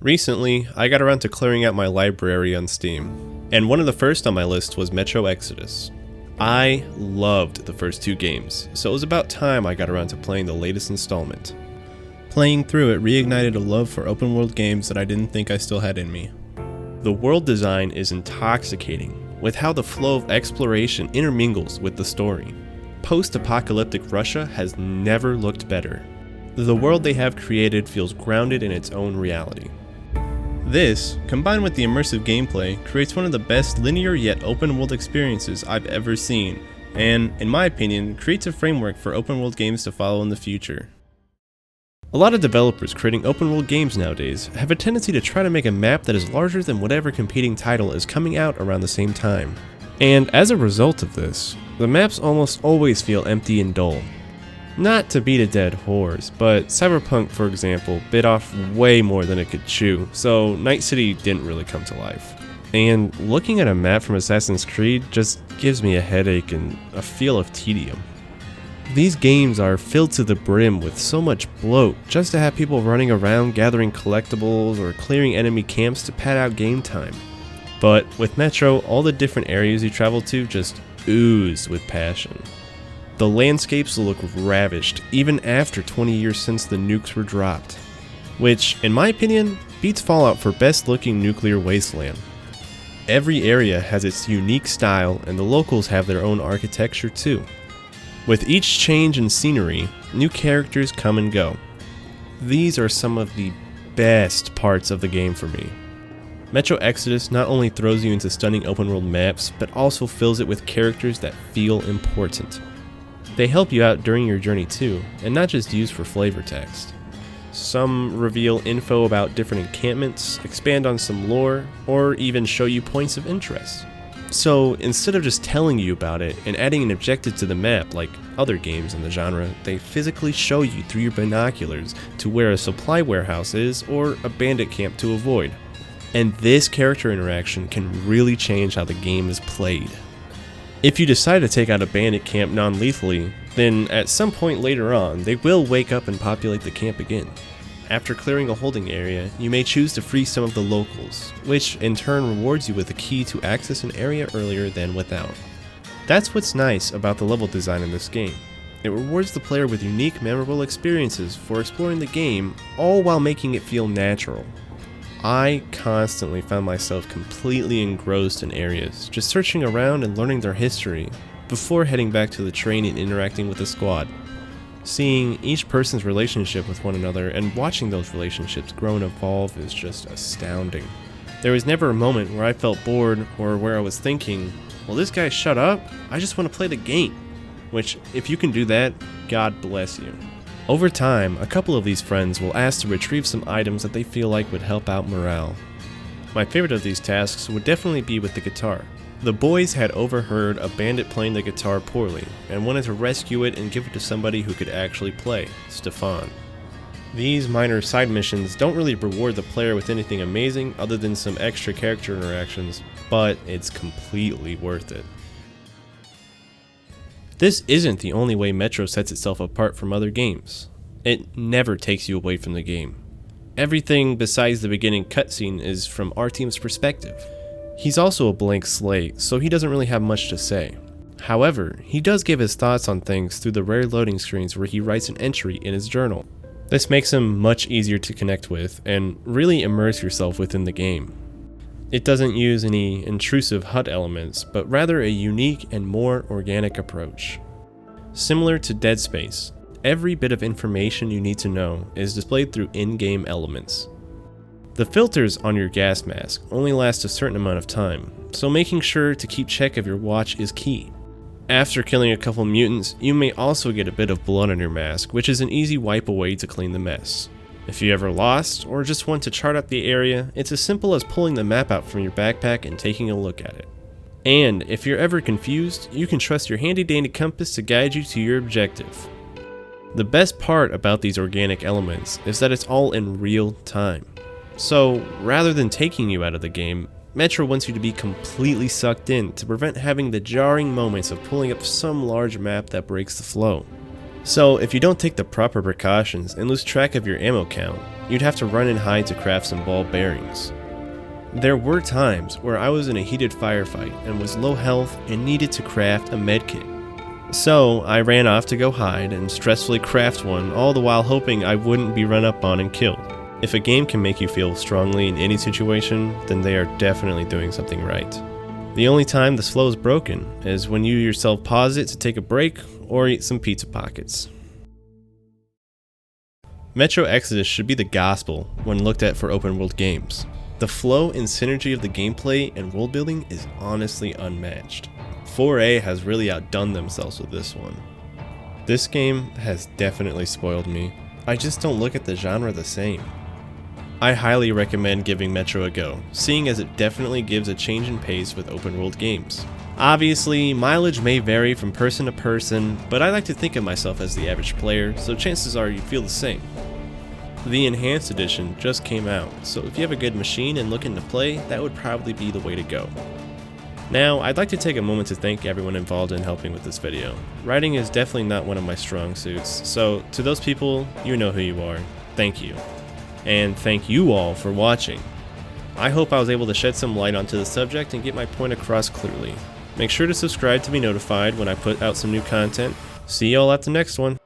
Recently, I got around to clearing out my library on Steam, and one of the first on my list was Metro Exodus. I loved the first two games, so it was about time I got around to playing the latest installment. Playing through it reignited a love for open world games that I didn't think I still had in me. The world design is intoxicating, with how the flow of exploration intermingles with the story. Post-apocalyptic Russia has never looked better. The world they have created feels grounded in its own reality. This, combined with the immersive gameplay, creates one of the best linear yet open world experiences I've ever seen, and, in my opinion, creates a framework for open world games to follow in the future. A lot of developers creating open world games nowadays have a tendency to try to make a map that is larger than whatever competing title is coming out around the same time. And as a result of this, the maps almost always feel empty and dull. Not to beat a dead horse, but Cyberpunk, for example, bit off way more than it could chew, so Night City didn't really come to life. And looking at a map from Assassin's Creed just gives me a headache and a feel of tedium. These games are filled to the brim with so much bloat just to have people running around gathering collectibles or clearing enemy camps to pad out game time. But with Metro, all the different areas you travel to just ooze with passion. The landscapes look ravished even after 20 years since the nukes were dropped, which, in my opinion, beats Fallout for best looking nuclear wasteland. Every area has its unique style and the locals have their own architecture too. With each change in scenery, new characters come and go. These are some of the best parts of the game for me. Metro Exodus not only throws you into stunning open world maps, but also fills it with characters that feel important. They help you out during your journey too, and not just used for flavor text. Some reveal info about different encampments, expand on some lore, or even show you points of interest. So instead of just telling you about it and adding an objective to the map like other games in the genre, they physically show you through your binoculars to where a supply warehouse is or a bandit camp to avoid. And this character interaction can really change how the game is played. If you decide to take out a bandit camp non-lethally, then at some point later on, they will wake up and populate the camp again. After clearing a holding area, you may choose to free some of the locals, which in turn rewards you with a key to access an area earlier than without. That's what's nice about the level design in this game. It rewards the player with unique, memorable experiences for exploring the game, all while making it feel natural. I constantly found myself completely engrossed in areas, just searching around and learning their history, before heading back to the train and interacting with the squad. Seeing each person's relationship with one another and watching those relationships grow and evolve is just astounding. There was never a moment where I felt bored or where I was thinking, will this guy shut up? I just want to play the game. Which, if you can do that, God bless you. Over time, a couple of these friends will ask to retrieve some items that they feel like would help out morale. My favorite of these tasks would definitely be with the guitar. The boys had overheard a bandit playing the guitar poorly, and wanted to rescue it and give it to somebody who could actually play, Stefan. These minor side missions don't really reward the player with anything amazing other than some extra character interactions, but it's completely worth it. This isn't the only way Metro sets itself apart from other games. It never takes you away from the game. Everything besides the beginning cutscene is from our team's perspective. He's also a blank slate, so he doesn't really have much to say. However, he does give his thoughts on things through the rare loading screens where he writes an entry in his journal. This makes him much easier to connect with and really immerse yourself within the game. It doesn't use any intrusive HUD elements, but rather a unique and more organic approach. Similar to Dead Space, every bit of information you need to know is displayed through in-game elements. The filters on your gas mask only last a certain amount of time, so making sure to keep check of your watch is key. After killing a couple mutants, you may also get a bit of blood on your mask, which is an easy wipe away to clean the mess. If you ever lost, or just want to chart out the area, it's as simple as pulling the map out from your backpack and taking a look at it. And if you're ever confused, you can trust your handy dandy compass to guide you to your objective. The best part about these organic elements is that it's all in real time. So, rather than taking you out of the game, Metro wants you to be completely sucked in to prevent having the jarring moments of pulling up some large map that breaks the flow. So if you don't take the proper precautions and lose track of your ammo count, you'd have to run and hide to craft some ball bearings. There were times where I was in a heated firefight and was low health and needed to craft a medkit. So I ran off to go hide and stressfully craft one, all the while hoping I wouldn't be run up on and killed. If a game can make you feel strongly in any situation, then they are definitely doing something right. The only time this flow is broken is when you yourself pause it to take a break or eat some pizza pockets. Metro Exodus should be the gospel when looked at for open world games. The flow and synergy of the gameplay and world building is honestly unmatched. 4A has really outdone themselves with this one. This game has definitely spoiled me. I just don't look at the genre the same. I highly recommend giving Metro a go, seeing as it definitely gives a change in pace with open world games. Obviously, mileage may vary from person to person, but I like to think of myself as the average player, so chances are you feel the same. The Enhanced Edition just came out, so if you have a good machine and looking to play, that would probably be the way to go. Now, I'd like to take a moment to thank everyone involved in helping with this video. Writing is definitely not one of my strong suits, so to those people, you know who you are. Thank you. And thank you all for watching. I hope I was able to shed some light onto the subject and get my point across clearly. Make sure to subscribe to be notified when I put out some new content. See y'all at the next one.